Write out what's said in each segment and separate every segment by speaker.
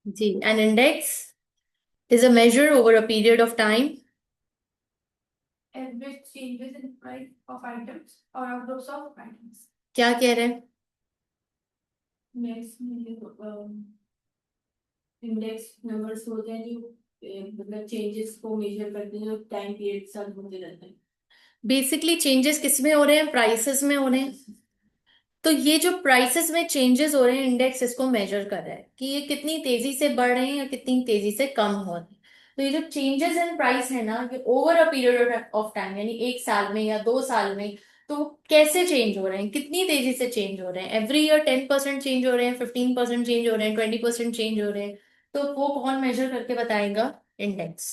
Speaker 1: Ji, an index is a measure over a period of time.
Speaker 2: Average changes in price of items or of groups of items.
Speaker 1: क्या कह रहे हैं?
Speaker 2: Next index numbers होते हैं जो मतलब changes को मेजर करते हैं और टाइम पीरियड सब होते रहते हैं।
Speaker 1: बेसिकली चेंजेस किस में हो रहे हैं? प्राइसेस में हो रहे हैं। तो ये जो प्राइसेस में चेंजेस हो रहे हैं, इंडेक्स इसको मेजर कर रहा है कि ये कितनी तेजी से बढ़ रहे हैं या कितनी तेजी से कम हो रहे हैं। तो ये जो चेंजेस इन प्राइस है ना, ये over a period of time, यानी 1 साल में या 2 साल में, तो वो कैसे चेंज हो रहे हैं, कितनी तेजी से चेंज हो रहे हैं? एवरी ईयर 10% चेंज हो रहे हैं, 15% चेंज हो रहे हैं, 20% चेंज हो रहे हैं। तो वो कौन मेजर करके बताएगा? इंडेक्स।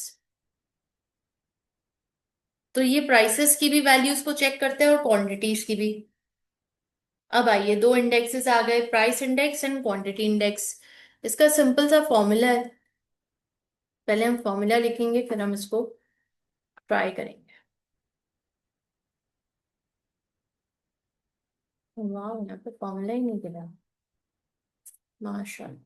Speaker 1: तो ये प्राइसेस की भी वैल्यूज को चेक करते हैं और क्वांटिटीज की भी। अब आइए, दो इंडेक्सेस आ गए, price index and quantity index. इसका सिंपल सा फॉर्मूला है। पहले हम फॉर्मूला लिखेंगे, फिर हम इसको ट्राई करेंगे। वाह, यहाँ पे फॉर्मूला ही नहीं गिरा। माशाल्लाह।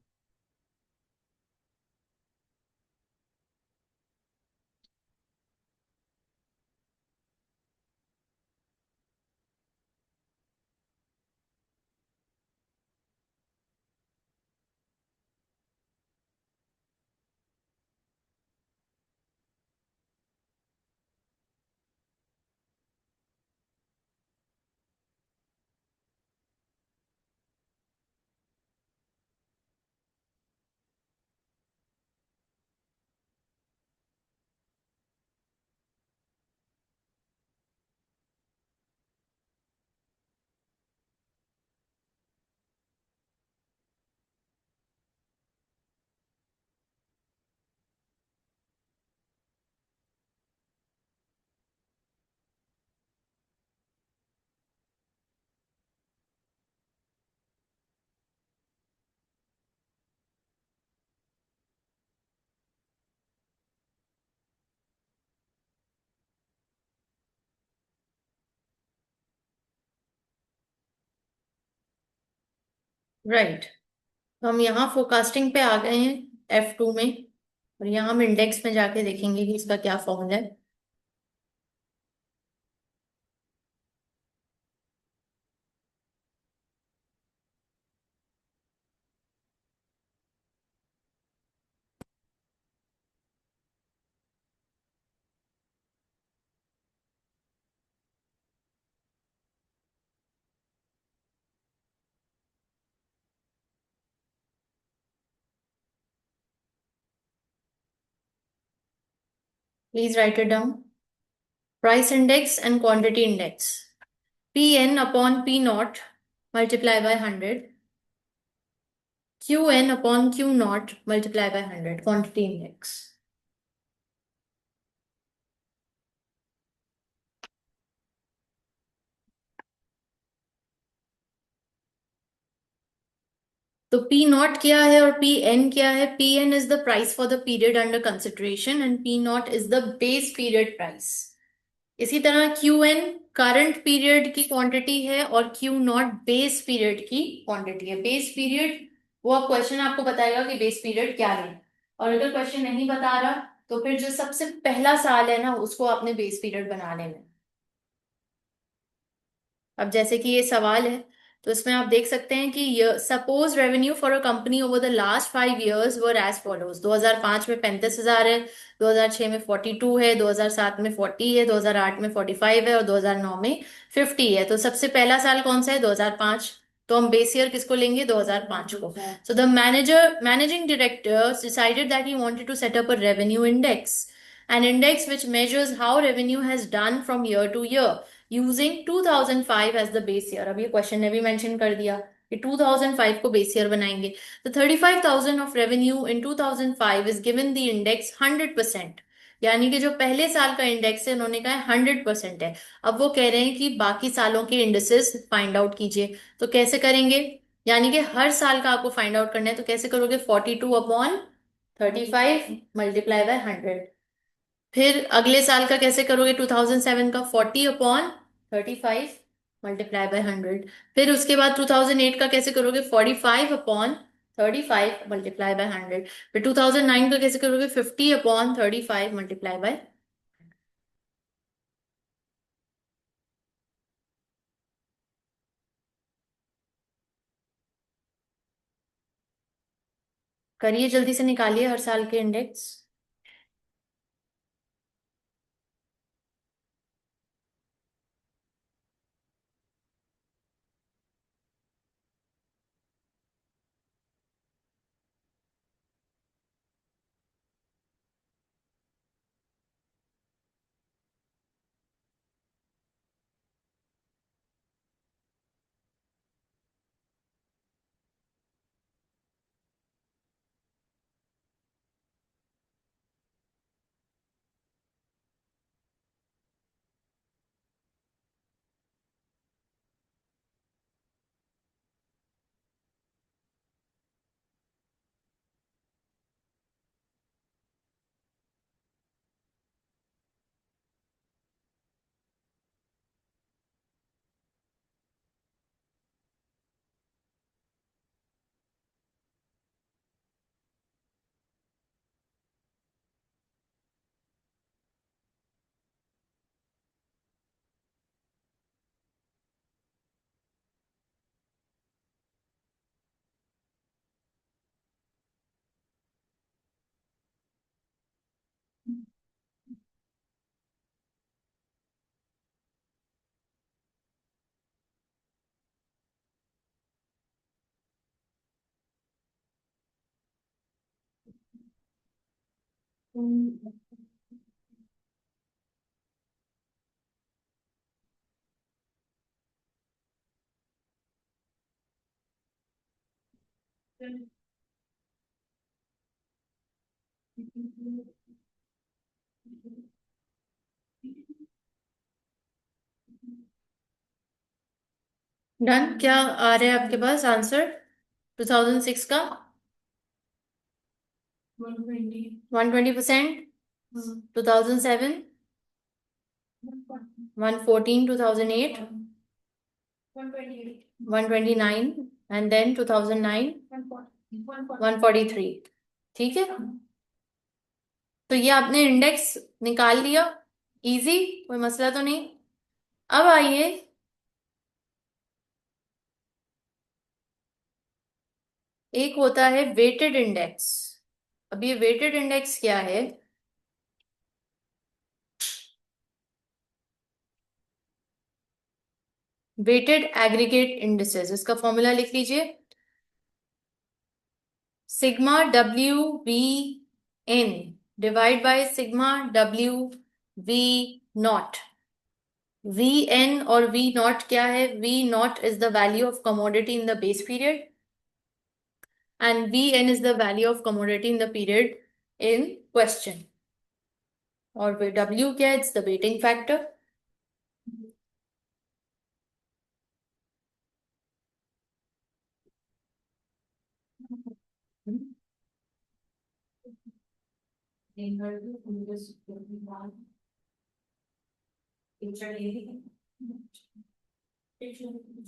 Speaker 1: राइट। तो हम यहाँ फोरकास्टिंग पे आ गए हैं, F2 में। और यहाँ हम इंडेक्स में जाके देखेंगे कि इसका क्या फॉर्मूला है। Please write it down. Price index and quantity index. Pn upon P not multiply by 100, Qn upon Q not multiply by 100, quantity index. तो पी नॉट क्या है और पी एन क्या है? P N is the price for the period under consideration and P not is the base period price. इसी तरह Q N current period की quantity है और क्यू नॉट बेस पीरियड की क्वांटिटी है। बेस पीरियड, वो अब क्वेश्चन आपको बताएगा कि बेस पीरियड क्या है। और अगर क्वेश्चन नहीं बता रहा, तो फिर जो सबसे पहला साल है ना, उसको आपने बेस पीरियड बना लेना है। अब जैसे कि ये सवाल है, तो इसमें आप देख सकते हैं कि suppose revenue for a company over the last 5 years were as follows. 2005 में 35,000 है, 2006 में 42 है, 2007 में 40 है, 2008 में 45 है और 2009 में 50 है। तो सबसे पहला साल कौन सा है? 2005। तो हम बेस ईयर किसको लेंगे? 2005 को। So the managing director decided that he wanted to set up a revenue index, an index which measures how revenue has done from year to year using 2005 as the base year। अब ये question ने भी mention कर दिया कि 2005 को base year बनाएंगे। तो 35,000 of revenue in 2005 is given the index 100%। यानी कि जो पहले साल का इंडेक्स है, उन्होंने कहा 100% है। अब वो कह रहे हैं कि बाकी सालों के इंडेक्सेस फाइंड आउट कीजिए। तो कैसे करेंगे? यानी कि हर साल का आपको फाइंड आउट करना है, तो कैसे करोगे? 42 अपॉन 35 मल्टीप्लाई बाय 100। फिर अगले साल का कैसे करोगे? 2007 का 40 अपॉन 35 मल्टीप्लाई बाय 100। फिर उसके बाद 2008 का कैसे करोगे? 45 अपॉन 35 मल्टीप्लाई बाय 100। फिर 2009 का कैसे करोगे? 50/35 मल्टीप्लाई बाय। करिए, जल्दी से निकालिए हर साल के इंडेक्स। डन। क्या आ रहा है आपके पास आंसर 2006 का?
Speaker 2: 120।
Speaker 1: 120%। 2007, 114, 2008, 129, एंड देन 2009, 143। ठीक है, तो ये आपने इंडेक्स निकाल लिया। इजी, कोई मसला तो नहीं। अब आइए, एक होता है वेटेड इंडेक्स। अब ये वेटेड इंडेक्स क्या है? वेटेड एग्रीगेट इंडिसेस, इसका फॉर्मूला लिख लीजिए। Sigma W V N divide by sigma W V not. V N और वी नॉट क्या है? V not is the value of commodity in the base period, and V N is the value of commodity in the period in question. और वे W क्या है? It's the weighting factor.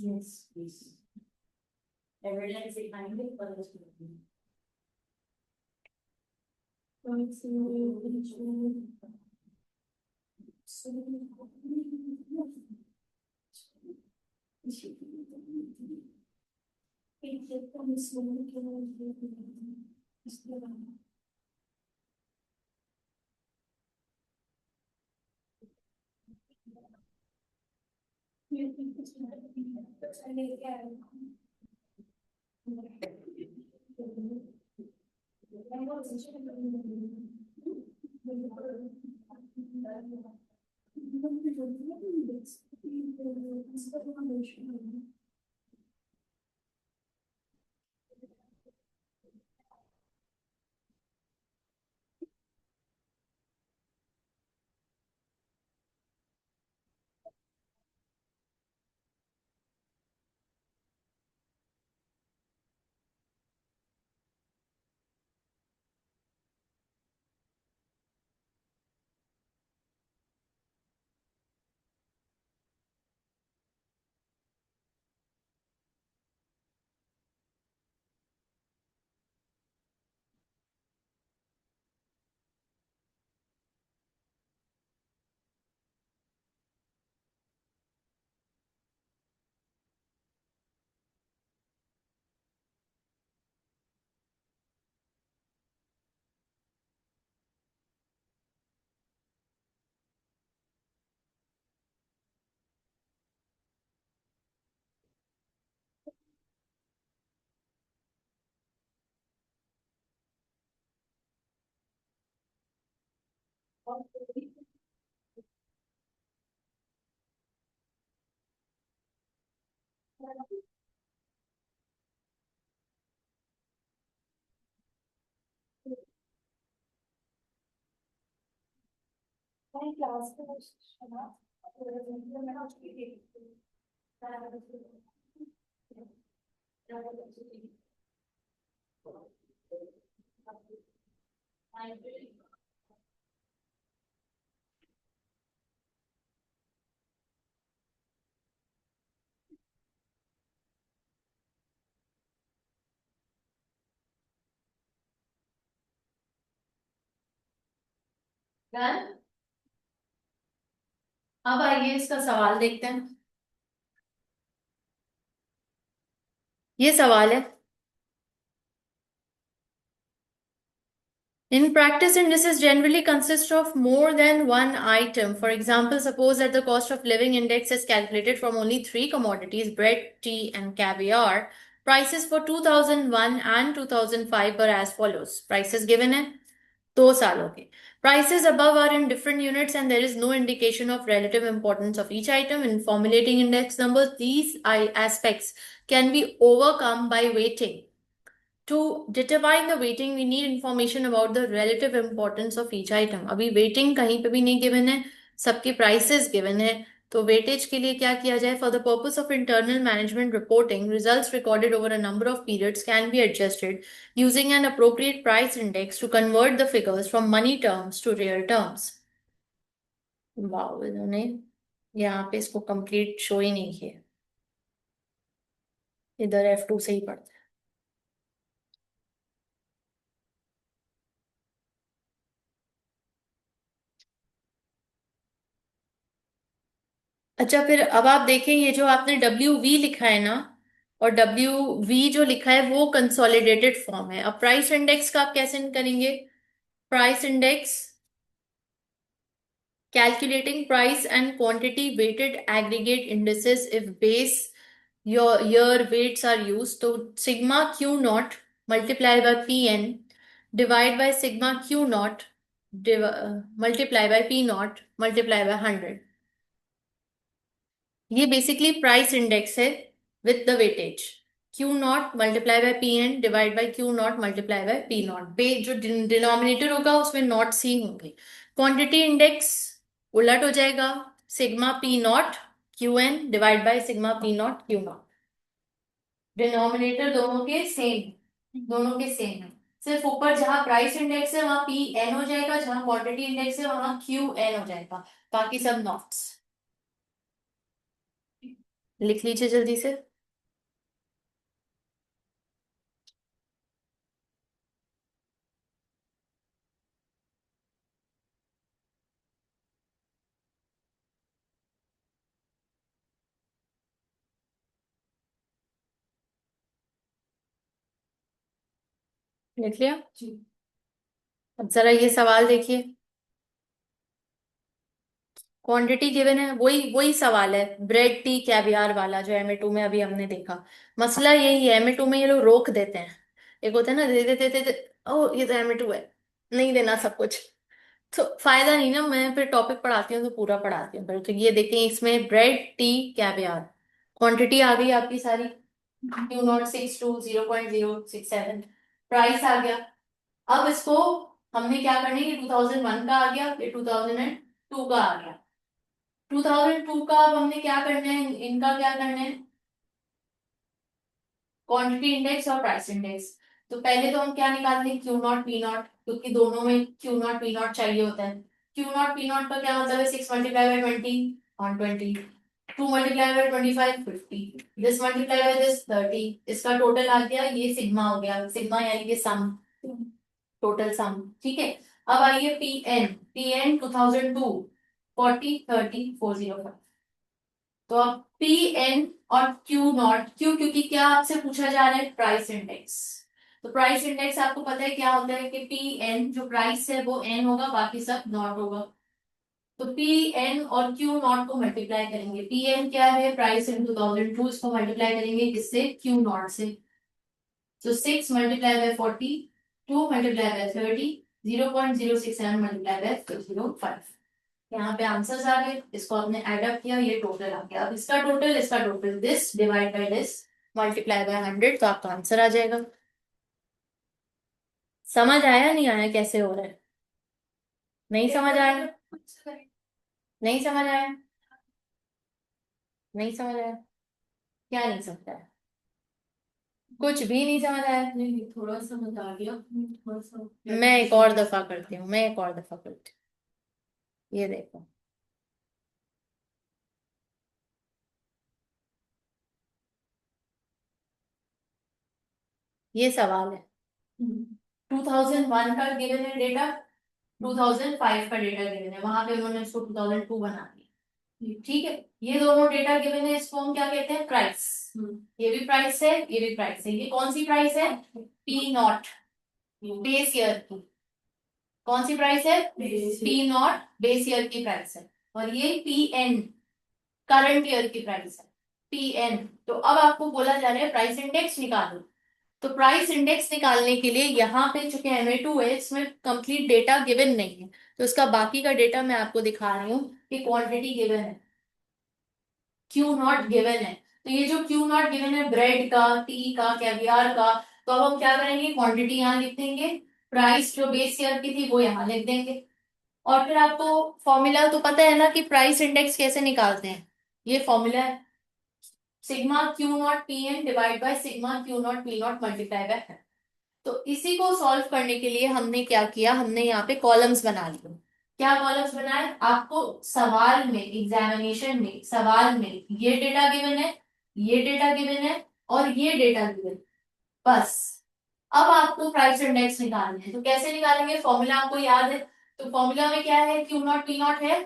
Speaker 2: Yes, please. Evidence behind it, but it's good.
Speaker 1: Done? अब आइए इसका सवाल देखते हैं। ये सवाल है, in practice, indices generally consist of more than one item. For example, suppose that the cost of living index is calculated from only three commodities, bread, tea, and caviar. Prices for 2001 and 2005 were as follows. Prices given है 2 सालों के. Prices above are in different units and there is no indication of relative importance of each item. In formulating index numbers, these aspects can be overcome by weighting. To determine the weighting, we need information about the relative importance of each item. अभी weighting कहीं पे भी नहीं given है, सबके prices given है. तो weightage के लिए क्या किया जाए? For the purpose of internal management reporting, results recorded over a number of periods can be adjusted using an appropriate price index to convert the figures from money terms to real terms. Wow, इन्होंने यहाँ पे इसको complete show ही नहीं किया, इधर F2 से ही पढ़ते हैं. अच्छा, फिर अब आप देखें, ये जो आपने डब्ल्यू वी लिखा है ना, और डब्ल्यू वी जो लिखा है वो कंसोलिडेटेड फॉर्म है. अब प्राइस इंडेक्स का आप कैसे करेंगे? Price index, calculating price and quantity weighted aggregate indices if base your year weights are used. So sigma q naught multiplied by pn divide by sigma q naught multiply by p naught multiply by 100. ये basically price index है with the weightage. Q naught multiply by p N divide by q naught multiply by p naught. बे जो denominator होगा उसमें not सी होंगे. Quantity index उलट हो जाएगा, sigma P not Q N divide by sigma P not Q not. Denominator दोनों के सेम है. सिर्फ ऊपर जहां प्राइस इंडेक्स है वहां पी एन हो जाएगा, जहां क्वांटिटी इंडेक्स है वहां क्यू एन हो जाएगा, बाकी सब नॉट्स. लिख लीजिए जल्दी से. लिख लिया? अब जरा ये सवाल देखिए. क्वांटिटी गिवन है, वही वही सवाल है, ब्रेड टी कैवियार वाला जो एमए2 में अभी हमने देखा. मसला यही है, एमए2 में ये लोग रोक देते हैं. एक होता है ना, दे देते दे, दे, दे, ओ ये तो एमए2 है, नहीं देना सब कुछ. तो फायदा नहीं ना, मैं फिर टॉपिक पढ़ाती हूँ तो पूरा पढ़ाती हूँ फिर. तो ये देखें, इसमें ब्रेड टी कैवियार क्वांटिटी आ गई आपकी सारी, 2062 0.067. प्राइस आ गया. अब इसको हमने क्या करना है, ये 2001 का आ गया, ये 2002 का आ गया. 2002 का अब हमने क्या करना है, इनका क्या करना है, क्वांटिटी इंडेक्स और प्राइस इंडेक्स. तो पहले तो हम क्या निकालते हैं, क्यू नॉट पी नॉट, क्योंकि दोनों में क्यू नॉट पी नॉट चाहिए होता है. क्यू नॉट पी नॉट का क्या मतलब है, 6 multiply by 20 on 20, 2 multiply by 25 50, this multiply by this 30. इसका टोटल आ गया, ये सिग्मा हो गया, सिग्मा यानी कि सम, टोटल सम. ठीक है. अब आइए पी एन 2002 40 30 405. तो अब पी एन और क्यू नॉट, क्यू क्योंकि क्या आपसे पूछा जा रहा है, प्राइस इंडेक्स. तो प्राइस इंडेक्स आपको पता है क्या होता है कि पी एन जो प्राइस है वो एन होगा, बाकी सब नॉट होगा. तो पी एन और क्यू नॉट को मल्टीप्लाई करेंगे. पी एन क्या है, प्राइस इन 2002, इसको मल्टीप्लाई करेंगे किससे, क्यू नॉट से. तो 6 multiply by 40, 2 multiply by 30, 0.067 multiply bye 0.5। यहाँ पे आंसर्स आ गए, इसको आपने ऐड अप किया, ये टोटल आ गया। अब इसका total this divide by this multiply by 100, तो आपका आंसर आ जाएगा। समझ आया नहीं आया कैसे हो रहा है? नहीं समझ आया? नहीं समझ आया? नहीं समझ आया? क्या नहीं समझ आया? कुछ भी नहीं समझ आया?
Speaker 2: नहीं नहीं, थोड़ा समझ आ गया, थोड़ा सा
Speaker 1: मैं एक और दफा करती हूँ, मैं एक और दफा करती हूँ, ये देखो। ये सवाल है, 2001 का गिवन है डेटा, 2005 का डेटा गिवन है, वहां पे उन्होंने इसको 2002 बना दिया। ठीक है, ये दोनों डेटा गिवन है, इसको हम क्या कहते हैं? प्राइस। ये भी प्राइस है, ये भी प्राइस है। ये कौन सी प्राइस है? पी नॉट, बेस ईयर की। कौन सी प्राइस है? पी नॉट बेस ईयर की प्राइस है। और ये पी एन करंट ईयर की प्राइस है, पी एन। तो अब आपको बोला जा रहा है प्राइस इंडेक्स निकालो। तो प्राइस इंडेक्स निकालने के लिए यहाँ पे चूंकि MA2 है, इसमें कंप्लीट डेटा गिवन नहीं है, तो इसका बाकी का डेटा मैं आपको दिखा रही हूँ कि क्वांटिटी गिवन है, क्यू नॉट गिवन है। तो ये जो क्यू नॉट गिवन है ब्रेड का, टी का, कैवियार का, तो अब हम क्या करेंगे? क्वांटिटी यहाँ लिख देंगे, प्राइस जो बेस ईयर की थी वो यहाँ लिख देंगे। और फिर आपको फॉर्मूला तो पता है ना कि प्राइस इंडेक्स कैसे निकालते हैं? ये फॉर्मूला है, sigma Q not P N divide by sigma Q not P not multiply by. तो इसी को सॉल्व करने के लिए हमने क्या किया? हमने यहाँ पे कॉलम्स बना लिए। क्या कॉलम्स बनाए? आपको सवाल में, एग्जामिनेशन में सवाल में ये डेटा गिवन है, ये डेटा गिवन है, और ये डेटा गिवन, बस। अब आपको प्राइस इंडेक्स निकालना है, तो कैसे निकालेंगे? फॉर्मूला आपको याद है, तो फॉर्मूला में क्या है? क्यू नॉट पी नॉट है,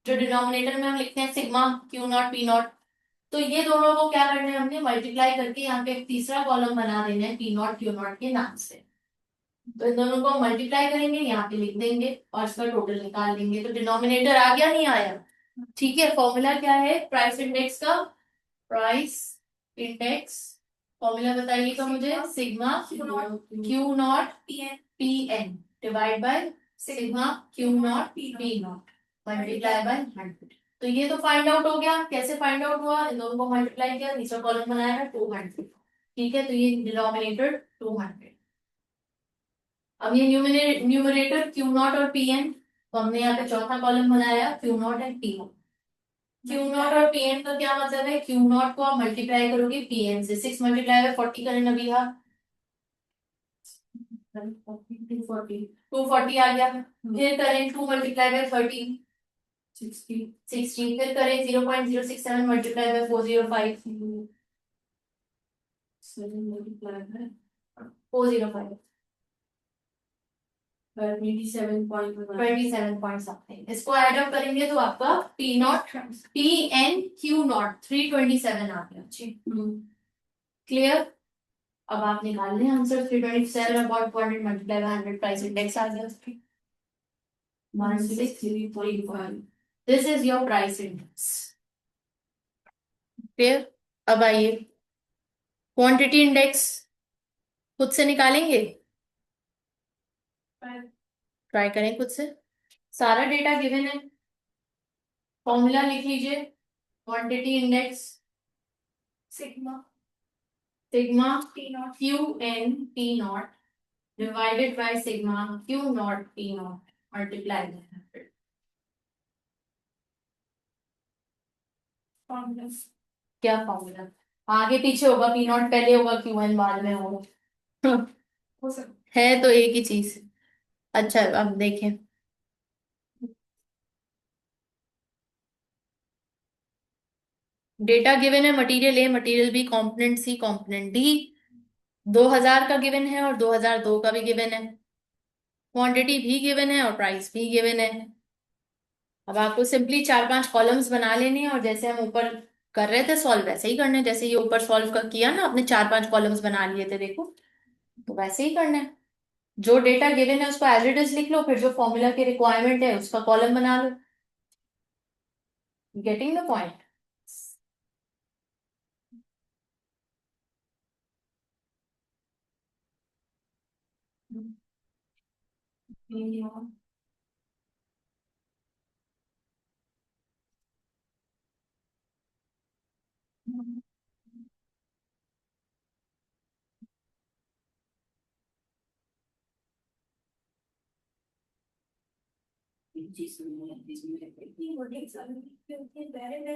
Speaker 1: जो डिनोमिनेटर में हम लिखते हैं sigma Q not P not. तो ये दोनों को क्या करना है? हमने मल्टीप्लाई करके यहाँ पे एक तीसरा कॉलम बना देना है पी नॉट क्यू नॉट के नाम से। तो इन दोनों को मल्टीप्लाई करेंगे, यहाँ पे लिख देंगे और इसका टोटल निकाल लेंगे। तो डिनोमिनेटर आ गया, नहीं आया? ठीक है, फॉर्मूला क्या है प्राइस इंडेक्स का? प्राइस इंडेक्स फॉर्मूला बताइएगा मुझे। Sigma Q not P N divide by sigma Q not P not multiply by 100। तो ये तो फाइंड आउट हो गया। कैसे फाइंड आउट हुआ? इन दोनों को मल्टीप्लाई किया, तीसरा कॉलम बनाया है 200। ठीक है, तो ये डिनोमिनेटर 200। अब ये न्यूमरेटर क्यू नॉट और पी एन, तो हमने यहाँ पे चौथा कॉलम बनाया Q not and P not. Q not और पी एन का क्या मतलब है? क्यू नॉट को आप मल्टीप्लाई करोगे पी एन से, 6 मल्टीप्लाई बाय 40 करें नबी, 240 आ गया। फिर करें 2 मल्टीप्लाई बाय 30, 60। फिर करें 0.067 मल्टीप्लाई बाय 405, 405, 27 पॉइंट समथिंग। इसको एड अप करेंगे तो आपका p naught P n q naught 327 आ गया। क्लियर? अब आप निकाल लें answer. 327 upon 400 multiply by 100, price index आ गया उसकी 1635। This is your price index. Clear? अब आइए क्वांटिटी इंडेक्स खुद से निकालेंगे, ट्राई करें खुद से। सारा डेटा गिवन है, फॉर्मूला लिख लीजिए। Quantity index sigma sigma Q N P nought divided by sigma Q not P not multiply by 100। क्या फॉर्मूला? आगे पीछे होगा, पी नॉट पहले होगा, क्यू एन बाद में होगा। है तो एक ही चीज। अच्छा, अब देखें, डेटा गिवन है, material A, material B, component C, component D. 2000 का गिवन है और 2002 का भी गिवन है, क्वांटिटी भी गिवन है और प्राइस भी गिवन है। अब आपको सिंपली 4-5 कॉलम्स बना लेने हैं, और जैसे हम ऊपर कर रहे थे सॉल्व, वैसे ही करना है। जैसे ये ऊपर सॉल्व कर किया ना आपने, 4-5 कॉलम्स बना लिए थे देखो, तो वैसे ही करना है। जो डेटा गिवन है उसको एज इट इज लिख लो, फिर जो फॉर्मूला की रिक्वायरमेंट है उसका कॉलम बना लो। Getting the point?
Speaker 2: ये और जिसमें इतनी बड़ी एग्जाम क्योंकि पहले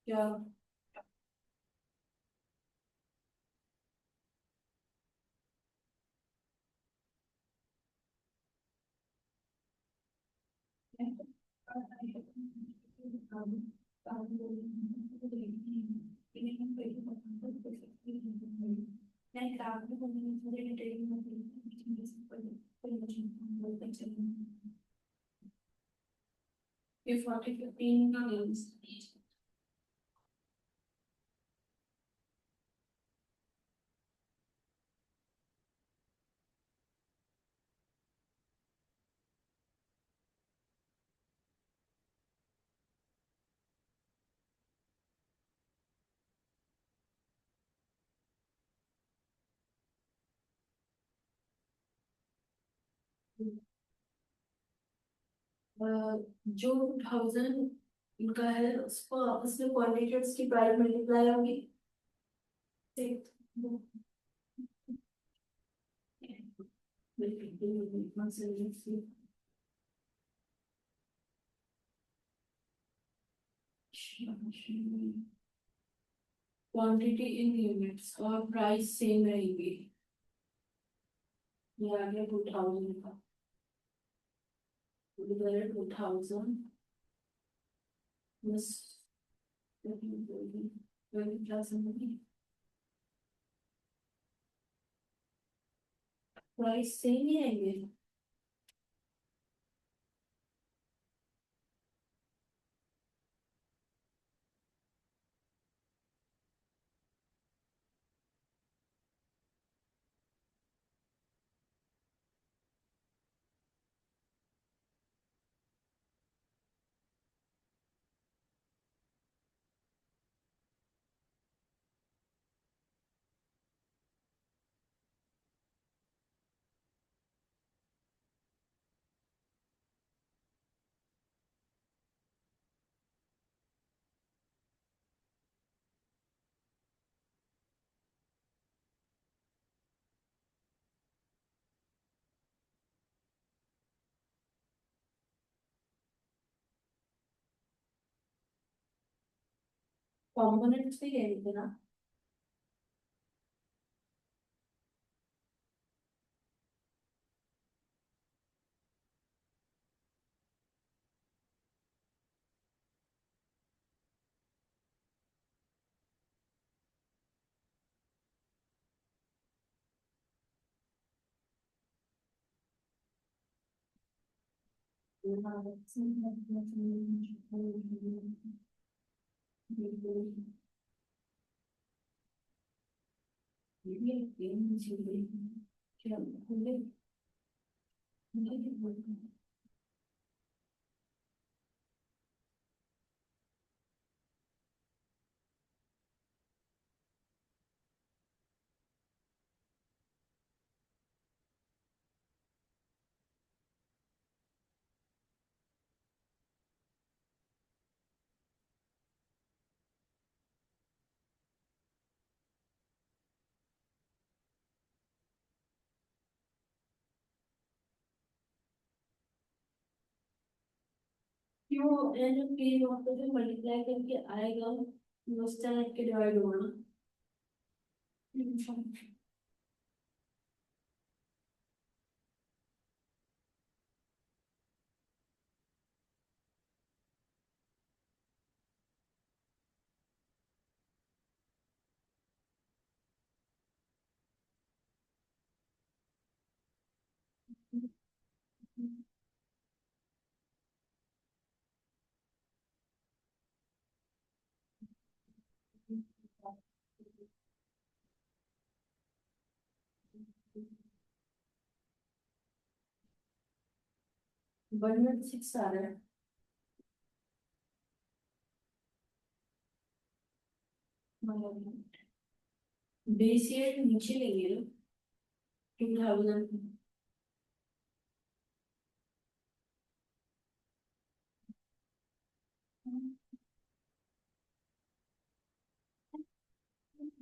Speaker 2: क्या ये 40-15 games जो 2000 इनका है उसको आपस में क्वाड्रेटिक्स की प्राइस मल्टीप्लाई होगी क्वांटिटी इन यूनिट्स और प्राइस सेम रहेगी ये आ गया 2000 का इधर 2000 प्लस 20,000 प्राइस सेम ही रहेंगे कंपोनेंट्स भी कह रहे थे ना क्या क्यों एन पी नॉट को जो मल्टीप्लाई करके आएगा उस तरह के डिवाइड होगा वन में 6 आ रहा है बेस ईयर नीचे लेंगे 2000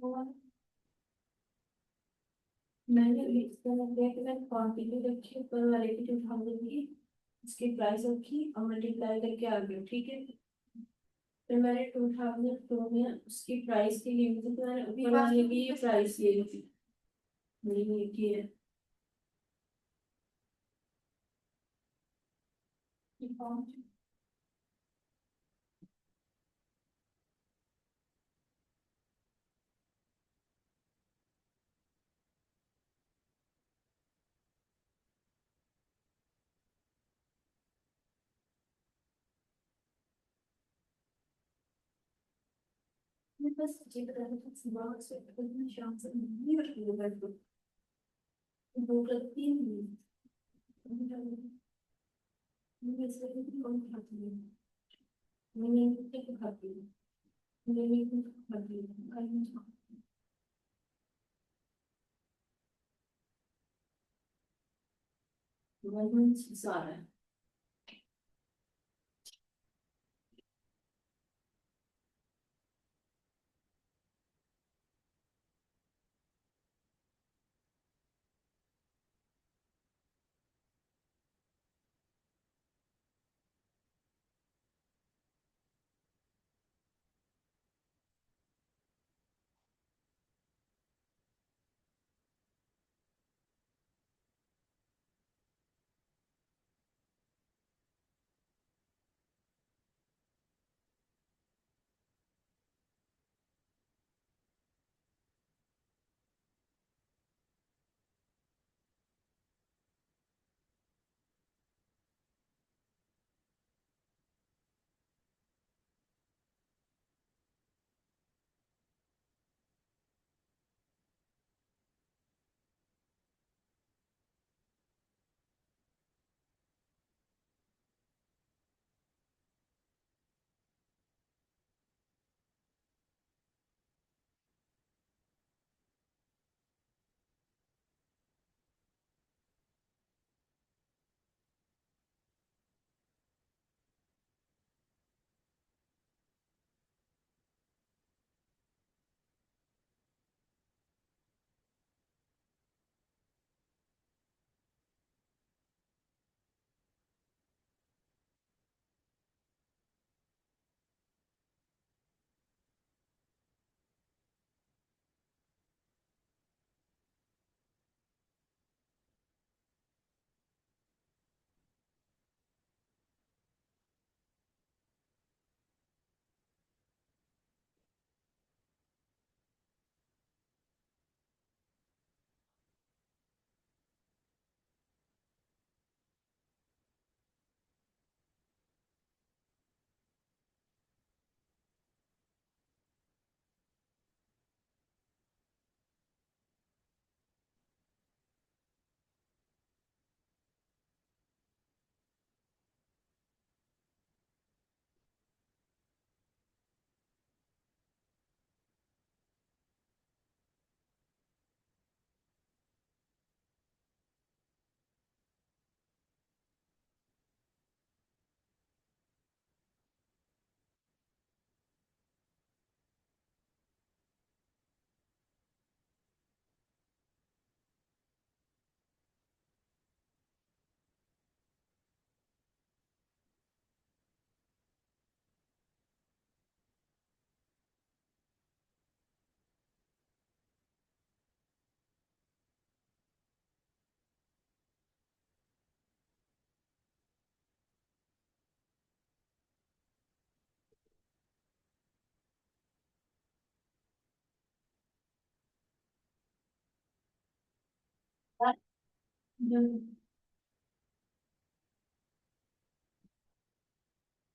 Speaker 2: और मैंने इस तरह किया कि मैंने क्वांटिटी रखी ऊपर वाले की 2000 की, इसकी प्राइस रखी और मल्टीप्लाई करके आ गया, ठीक है। फिर मैंने 2002 में उसकी प्राइस की ली थी, तो मैंने ऊपर वाले की ये प्राइस ले ली थी, मैंने ये की है। मैं बस ये बता रही थी, सुबह से इतनी शाम से नहीं रखी है बेड पर, भूख लगती है नहीं। मैं इसलिए भी कम खाती हूँ, मैं नहीं कुछ खाती हूँ, मैं नहीं कुछ खाती हूँ, कल मैं खाती 116 आ रहा है।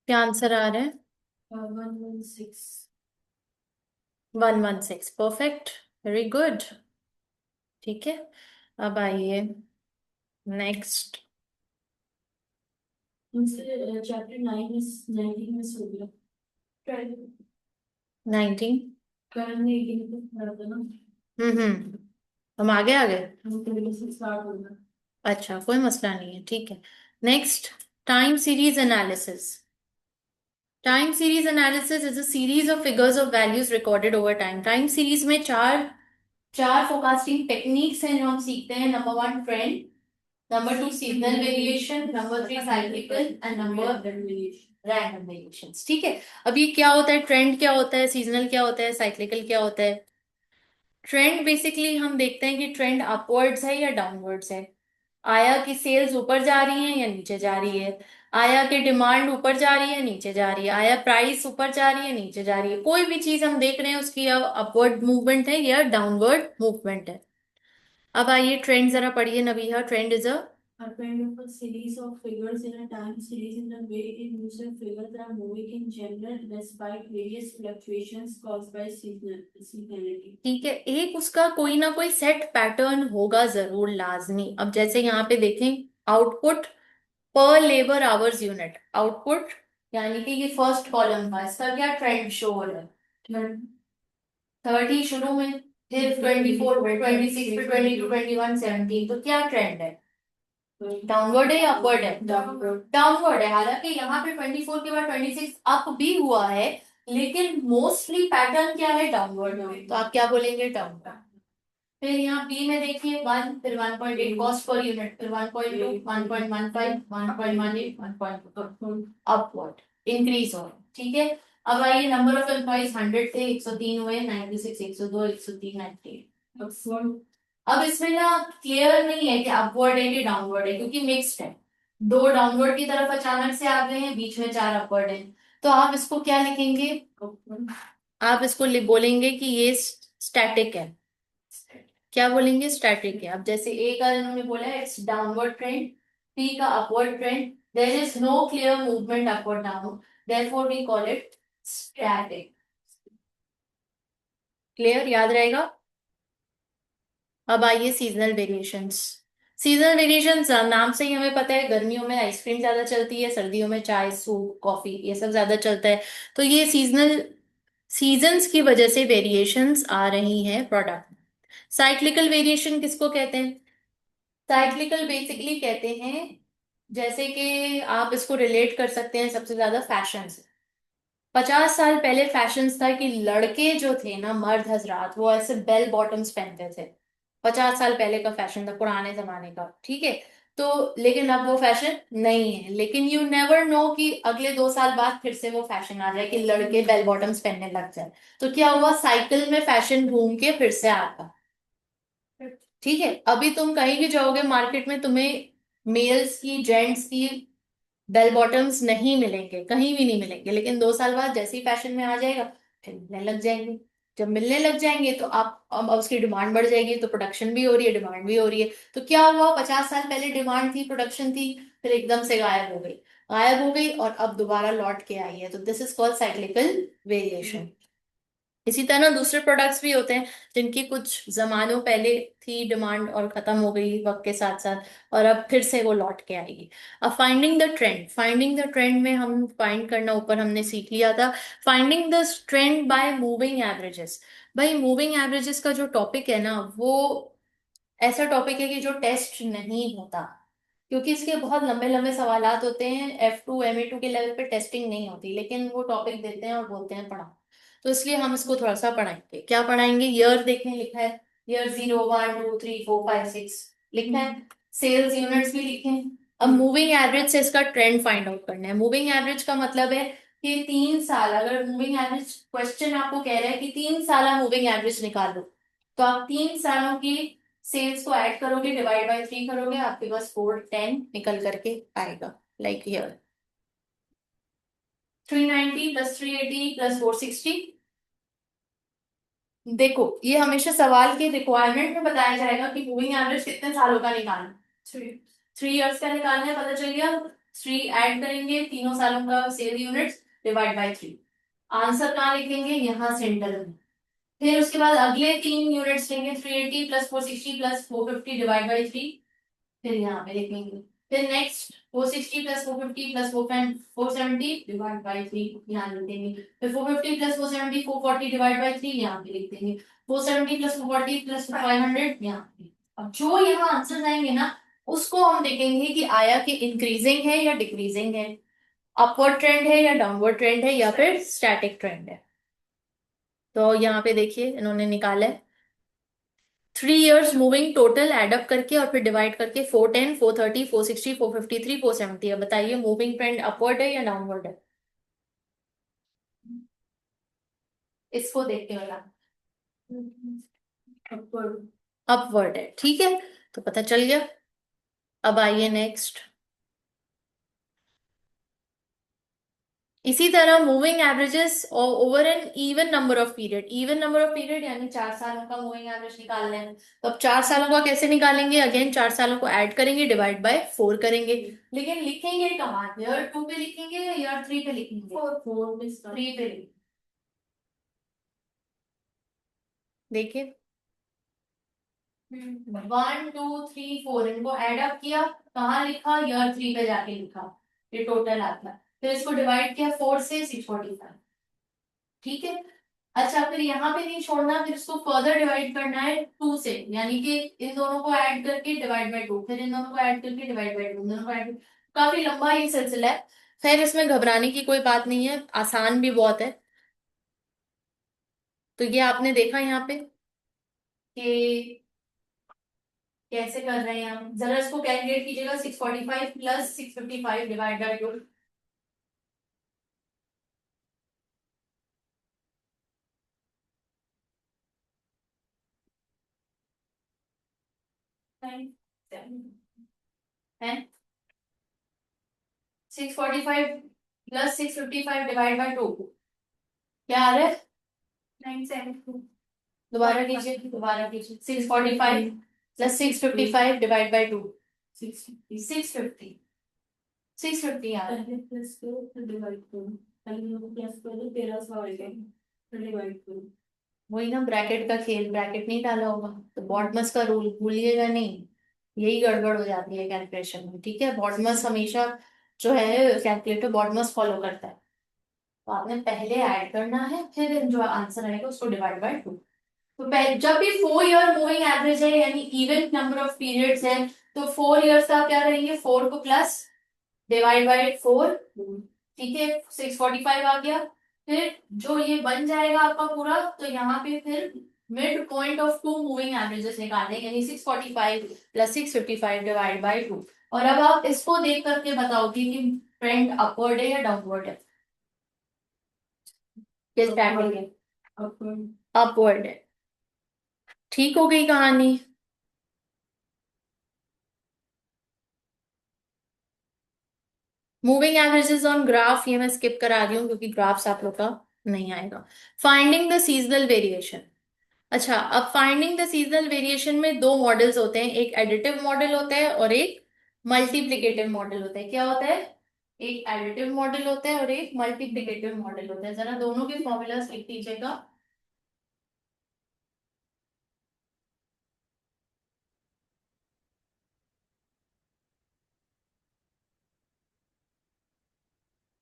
Speaker 1: क्या आंसर आ रहे हैं?
Speaker 2: 116।
Speaker 1: 116, परफेक्ट, वेरी गुड। ठीक है, अब आइए नेक्स्ट।
Speaker 2: उनसे चैप्टर 9 में 19 में सो गया। करण
Speaker 1: 19।
Speaker 2: करण ने 18 को पढ़ा था ना,
Speaker 1: हम्म। हम आगे आ गए।
Speaker 2: हम पहले से स्टार्ट होगा।
Speaker 1: अच्छा, कोई मसला नहीं है, ठीक है। Next, time series analysis. Time series analysis is a series of figures of values recorded over time. Time series में चार चार फोरकास्टिंग टेक्निक्स हैं जो हम सीखते हैं। Number one, trend. Number two, seasonal variation. Number three, cyclical. And number random variations. ठीक है। अब ये क्या होता है, ट्रेंड क्या होता है, सीजनल क्या होता है, साइक्लिकल क्या होता है? ट्रेंड बेसिकली हम देखते हैं कि ट्रेंड अपवर्ड्स है या डाउनवर्ड्स है। आया की सेल्स ऊपर जा रही है या नीचे जा रही है। आया की डिमांड ऊपर जा रही है नीचे जा रही है। आया प्राइस ऊपर जा रही है नीचे जा रही है। कोई भी चीज हम देख रहे हैं उसकी अब अपवर्ड मूवमेंट है या डाउनवर्ड मूवमेंट है। अब आइए ट्रेंड जरा पढ़िए Nabiha. Trend is a
Speaker 2: A kind of a series of figures in a time series in the way in which the figures are moving in general despite various fluctuations caused by seasonality.
Speaker 1: ठीक है, एक उसका कोई ना कोई set pattern होगा जरूर लाजमी। अब जैसे यहाँ पे देखें, आउटपुट पर लेबर आवर्स यूनिट। आउटपुट यानी कि ये फर्स्ट कॉलम का, इसका क्या ट्रेंड शो हो रहा है? 30 शुरू में, फिर 24 पे, 26 पे, 22, 21, 17। तो क्या ट्रेंड है? डाउनवर्ड है या अपवर्ड है? डाउनवर्ड है। हालांकि यहाँ पे 24 के बाद 26 अप भी हुआ है, लेकिन मोस्टली पैटर्न क्या है? डाउनवर्ड है। तो आप क्या बोलेंगे? डाउनवर्ड। फिर यहाँ बी में देखिए, 1, फिर 1.8 कॉस्ट पर यूनिट, फिर 1.2, 1.15, 1.18, 1.2 अपवर्ड, इंक्रीज हो रहा है। ठीक है। अब आइए, नंबर ऑफ एम्प्लॉइज 100 थे, 103 हुए, 96, 102, 103, 98। अब इसमें ना क्लियर नहीं है कि अपवर्ड है कि डाउनवर्ड है, क्योंकि मिक्स्ड है। दो डाउनवर्ड की तरफ अचानक से आ गए हैं, बीच में चार अपवर्ड है। तो आप इसको क्या लिखेंगे? आप इसको बोलेंगे कि ये स्टैटिक है। क्या बोलेंगे? स्टैटिक है। अब जैसे ए का इन्होंने बोला है इट्स डाउनवर्ड ट्रेंड, बी का upward trend, there is no clear movement upward down, therefore we call it static. Clear, याद रहेगा। अब आइए सीजनल वेरिएशंस। सीजनल वेरिएशंस नाम से ही हमें पता है, गर्मियों में आइसक्रीम ज्यादा चलती है, सर्दियों में चाय, सूप, कॉफी ये सब ज्यादा चलता है। तो ये सीजनल, सीजन्स की वजह से वेरिएशंस आ रही हैं प्रोडक्ट। साइक्लिकल वेरिएशन किसको कहते हैं? साइक्लिकल बेसिकली कहते हैं, जैसे कि आप इसको रिलेट कर सकते हैं सबसे ज्यादा फैशन से। 50 साल पहले फैशन था कि लड़के जो थे ना, मर्द हजरात, वो ऐसे बेल बॉटम्स पहनते थे। 50 साल पहले का फैशन था, पुराने जमाने का। ठीक है। तो लेकिन अब वो फैशन नहीं है। लेकिन यू नेवर नो कि अगले 2 साल बाद फिर से वो फैशन आ जाए कि लड़के बेल बॉटम्स पहनने लग जाए। तो क्या हुआ, साइकिल में फैशन घूम के फिर से आता। ठीक है। अभी तुम कहीं भी जाओगे मार्केट में, तुम्हें मेल्स की, जेंट्स की बेल बॉटम्स नहीं मिलेंगे, कहीं भी नहीं मिलेंगे। लेकिन 2 साल बाद जैसे ही फैशन में आ जाएगा, फिर मिलने लग जाएंगे। जब मिलने लग जाएंगे तो आप अब उसकी डिमांड बढ़ जाएगी। तो प्रोडक्शन भी हो रही है, डिमांड भी हो रही है। तो क्या हुआ, 50 साल पहले डिमांड थी, प्रोडक्शन थी, फिर एकदम से गायब हो गई। गायब हो गई और अब दोबारा लौट के आई है। तो this is called cyclical variation. इसी तरह दूसरे प्रोडक्ट्स भी होते हैं जिनकी कुछ जमानों पहले थी डिमांड और खत्म हो गई वक्त के साथ साथ, और अब फिर से वो लौट के आएगी। अब finding the trend, finding the trend में हम फाइंड करना ऊपर हमने सीख लिया था। Finding the trend by moving averages. भाई मूविंग एवरेजेस का जो टॉपिक है ना, वो ऐसा टॉपिक है कि जो टेस्ट नहीं होता, क्योंकि इसके बहुत लंबे लंबे सवालात होते हैं। F2 MA2 के लेवल पे टेस्टिंग नहीं होती, लेकिन वो टॉपिक देते हैं और बोलते हैं पढ़ाओ। तो इसलिए हम इसको थोड़ा सा पढ़ाएंगे। क्या पढ़ाएंगे? ईयर देखें, लिखा है ईयर 0, 1, 2, 3, 4, 5, 6 लिखा है। सेल्स यूनिट्स भी लिखें। अब मूविंग एवरेज से इसका ट्रेंड फाइंड आउट करना है। मूविंग एवरेज का मतलब है कि 3 साल, अगर मूविंग एवरेज क्वेश्चन आपको कह रहा है कि 3 साल मूविंग एवरेज निकालो, तो आप 3 सालों की सेल्स को ऐड करोगे, डिवाइड बाय 3 करोगे, आपके पास 410 निकल करके आएगा। Like here 390 plus 380 plus 460। देखो ये हमेशा सवाल के रिक्वायरमेंट में बताया जाएगा कि मूविंग एवरेज कितने सालों का निकालना है। 3 इयर्स का निकालना है, पता चल गया। 3 ऐड करेंगे तीनों सालों का sale units, divide by 3। Answer कहाँ लिखेंगे? यहाँ सेंटर में। फिर उसके बाद अगले 3 यूनिट्स लेंगे, 380 प्लस 460 प्लस 450 डिवाइड बाई 3। फिर यहाँ पे लिखेंगे। फिर next 460 plus 450 plus 470 divide by 3 यहाँ लिख देंगे। फिर 450 प्लस 470 440 डिवाइड बाई 3 यहाँ पे लिख देंगे। 470 प्लस 440 प्लस 500 यहाँ पे। अब जो यहाँ आंसर आएंगे ना, उसको हम देखेंगे कि आया कि इंक्रीजिंग है या डिक्रीजिंग है। अपवर्ड ट्रेंड है या डाउनवर्ड ट्रेंड है या फिर स्टैटिक ट्रेंड है। तो यहाँ पे देखिए इन्होंने निकाला है 3 इयर्स मूविंग टोटल एडअप करके और फिर डिवाइड करके 410 430 460 453 470 है। बताइए मूविंग ट्रेंड अपवर्ड है या डाउनवर्ड है। इसको देख के बता।
Speaker 2: अपवर्ड।
Speaker 1: अपवर्ड है, ठीक है, तो पता चल गया। अब आइए नेक्स्ट। इसी तरह moving averages over N even number of period, even number of period यानी 4 सालों का मूविंग एवरेज निकालना है। तो अब 4 सालों का कैसे निकालेंगे, अगेन 4 सालों को ऐड करेंगे, डिवाइड बाय 4 करेंगे। लेकिन लिखेंगे कहाँ, ईयर 2 पे लिखेंगे या ईयर 3 पे लिखेंगे। 3 पे लिखेंगे। देखिए 1 2 3 4 इनको एड अप किया, कहाँ लिखा, ईयर 3 पे जाके लिखा, ये टोटल आता है। फिर इसको डिवाइड किया 4 से 645, ठीक है। अच्छा फिर यहाँ पे नहीं छोड़ना, फिर इसको फर्दर डिवाइड करना है 2 से, यानी कि इन दोनों को ऐड करके डिवाइड बाय 2, फिर इन दोनों को ऐड करके डिवाइड बाय 2, इन दोनों को ऐड, काफी लंबा ये सिलसिला है। खैर इसमें घबराने की कोई बात नहीं है, आसान भी बहुत है। तो ये आपने देखा यहाँ पे कि कैसे कर रहे हैं हम। जरा इसको कैलकुलेट कीजिएगा, 645 प्लस 655 डिवाइड बाय 2। है 645 प्लस 655 डिवाइड बाय 2 क्या आ रहा है।
Speaker 2: 972।
Speaker 1: दोबारा कीजिए 645 प्लस 655 डिवाइड बाय 2। 650 650 आ रहा है।
Speaker 2: पहले प्लस करो फिर डिवाइड करो। पहले प्लस करो 1300 आएगा, फिर डिवाइड करो।
Speaker 1: वही ना, ब्रैकेट का खेल, ब्रैकेट नहीं डाला होगा तो बॉटमस का रूल भूलिएगा नहीं, यही गड़बड़ हो जाती है कैलकुलेशन में, ठीक है। बॉटमस हमेशा जो है कैलकुलेटर बॉटमस फॉलो करता है। तो आपने पहले ऐड करना है, फिर जो आंसर आएगा उसको डिवाइड बाय 2। तो जब भी 4 ईयर मूविंग एवरेज है यानी इवन नंबर ऑफ पीरियड्स है, तो 4 इयर्स का क्या करेंगे, 4 को प्लस डिवाइड बाय 4, ठीक है, 645 आ गया। फिर जो ये बन जाएगा आपका पूरा, तो यहाँ पे फिर mid point of 2 moving averages निकालने, यानी 645 प्लस 655 डिवाइड बाय 2। और अब आप इसको देख करके बताओगे कि ट्रेंड अपवर्ड है या डाउनवर्ड है, किस स्टैंडिंग है।
Speaker 2: अपवर्ड।
Speaker 1: अपवर्ड है, ठीक हो गई कहानी। मूविंग एवरेजेस ऑन ग्राफ ये मैं स्किप करा रही हूँ क्योंकि ग्राफ्स आप लोग का नहीं आएगा। Finding the seasonal variation. अच्छा अब फाइंडिंग द सीजनल वेरिएशन में दो मॉडल्स होते हैं, एक एडिटिव मॉडल होता है और एक मल्टीप्लिकेटिव मॉडल होता है। क्या होता है, एक एडिटिव मॉडल होता है और एक मल्टीप्लिकेटिव मॉडल होता है। जरा दोनों के फॉर्मूलाज लिख दीजिएगा।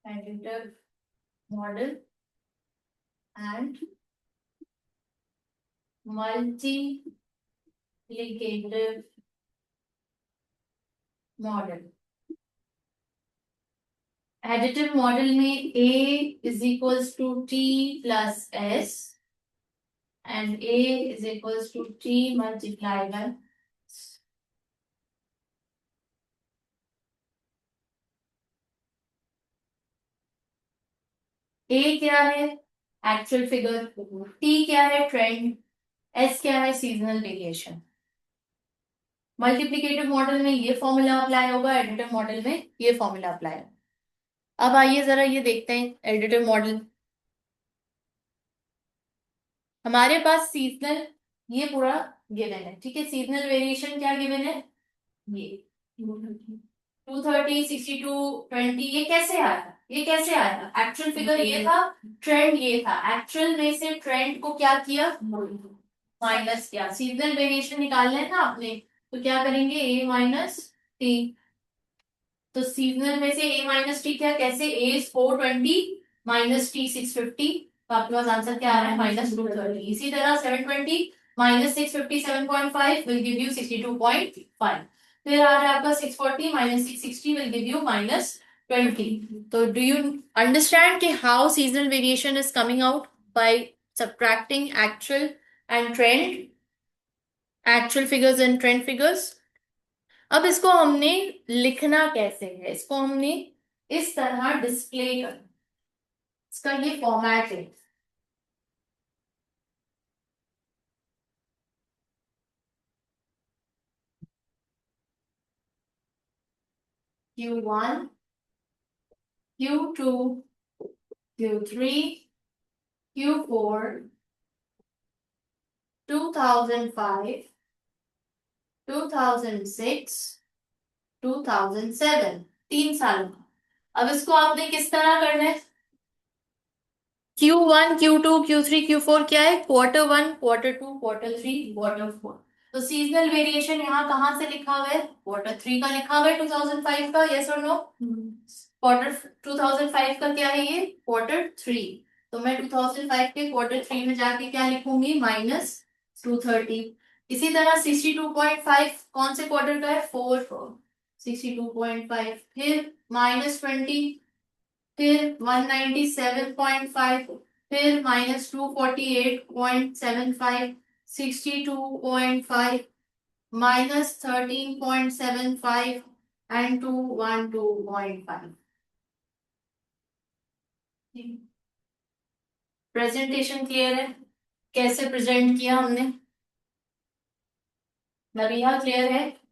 Speaker 1: Additive model and multiplicative model. Additive model में a is equals to t plus s and a is equals to t multiply by. a क्या है, एक्चुअल फिगर, t क्या है, ट्रेंड, s क्या है, सीजनल वेरिएशन। मल्टीप्लिकेटिव मॉडल में ये formula apply होगा, एडिटिव मॉडल में ये फॉर्मूला अप्लाई होगा। अब आइए जरा ये देखते हैं एडिटिव मॉडल। हमारे पास सीजनल ये पूरा गिवन है, ठीक है। सीजनल वेरिएशन क्या गिवन है, ये 230 62 20, ये कैसे आया, ये कैसे आया, एक्चुअल फिगर ये था, ट्रेंड ये था, एक्चुअल में से ट्रेंड को क्या किया, माइनस किया। सीजनल वेरिएशन निकालना है ना आपने, तो क्या करेंगे, ए माइनस टी। तो सीजनल में से ए माइनस टी क्या, कैसे, ए इज 420 माइनस टी 650, तो आपके पास आंसर क्या आ रहा है, -230। इसी तरह 720 माइनस 657.5 विल गिव यू 62.5। फिर आ रहा है आपका 640 माइनस 660 विल गिव यू 20. तो डू यू अंडरस्टैंड कि how seasonal variation is coming out by subtracting actual and trend, actual figures and trend figures? अब इसको हमने लिखना कैसे है, इसको हमने इस तरह डिस्प्ले करना, इसका ये फॉर्मेट है। Q1, Q2, Q3, Q4, 2005, 2006, 2007, 3 सालों का। अब इसको आपने किस तरह करना है? Q1, Q2, Q3, Q4 क्या है? Q1, Q2, Q3, Q4। तो सीजनल वेरिएशन यहाँ कहाँ से लिखा हुआ है? Q3 का लिखा हुआ है 2005 का, यस और नो? क्वार्टर 2005 का क्या है ये? Q3। तो मैं 2005 के Q3 में जाके क्या लिखूंगी? -230। इसी तरह 62.5 कौन से क्वार्टर का है? 4। 62.5, फिर -20, फिर 197.5, फिर -248.75, 62.5, -13.75 एंड 212.5। प्रेजेंटेशन क्लियर है? कैसे प्रेजेंट किया हमने? नबिया क्लियर है?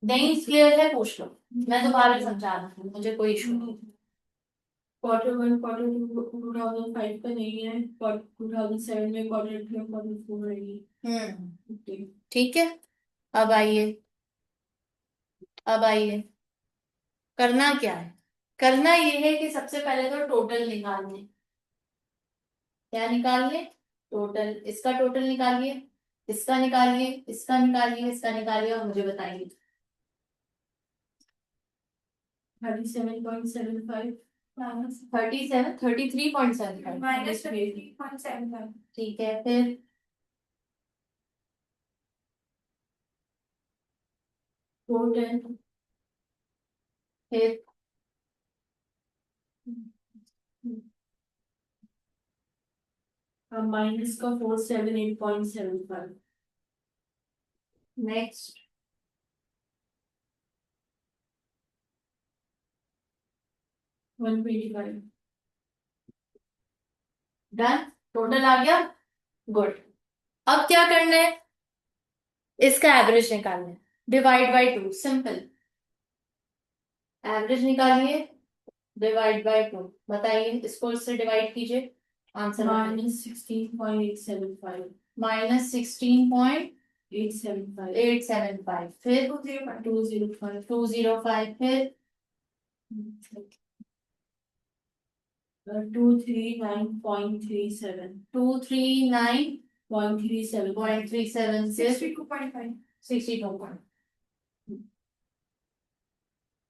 Speaker 1: नहीं क्लियर है पूछ लो, मैं दोबारा समझा दूंगी, मुझे कोई इशू नहीं।
Speaker 2: Q1, Q2 2005 का नहीं है, 2007 में Q3 और Q4 रहेगी। Okay.
Speaker 1: ठीक है। अब आइए, अब आइए, करना क्या है? करना ये है कि सबसे पहले तो टोटल निकालने। क्या निकालने? टोटल। इसका टोटल निकालिए, इसका निकालिए, इसका निकालिए, इसका निकालिए और मुझे बताइए।
Speaker 2: 37.75
Speaker 1: 37, 33.75,
Speaker 2: -33.75।
Speaker 1: ठीक है। फिर
Speaker 2: टोटल
Speaker 1: फिर
Speaker 2: माइनस का 478.75।
Speaker 1: नेक्स्ट।
Speaker 2: 125।
Speaker 1: डन। टोटल आ गया। गुड। अब क्या करना है? इसका एवरेज निकालना है। Divide by 2, simple. एवरेज निकालिए, डिवाइड बाय 2। बताइए, इसको इससे डिवाइड कीजिए, आंसर
Speaker 2: -16.875।
Speaker 1: -16.875।
Speaker 2: 875।
Speaker 1: फिर
Speaker 2: 205।
Speaker 1: 205, फिर
Speaker 2: 239.37।
Speaker 1: 239.37,
Speaker 2: 0.37।
Speaker 1: फिर
Speaker 2: 62.5।
Speaker 1: 62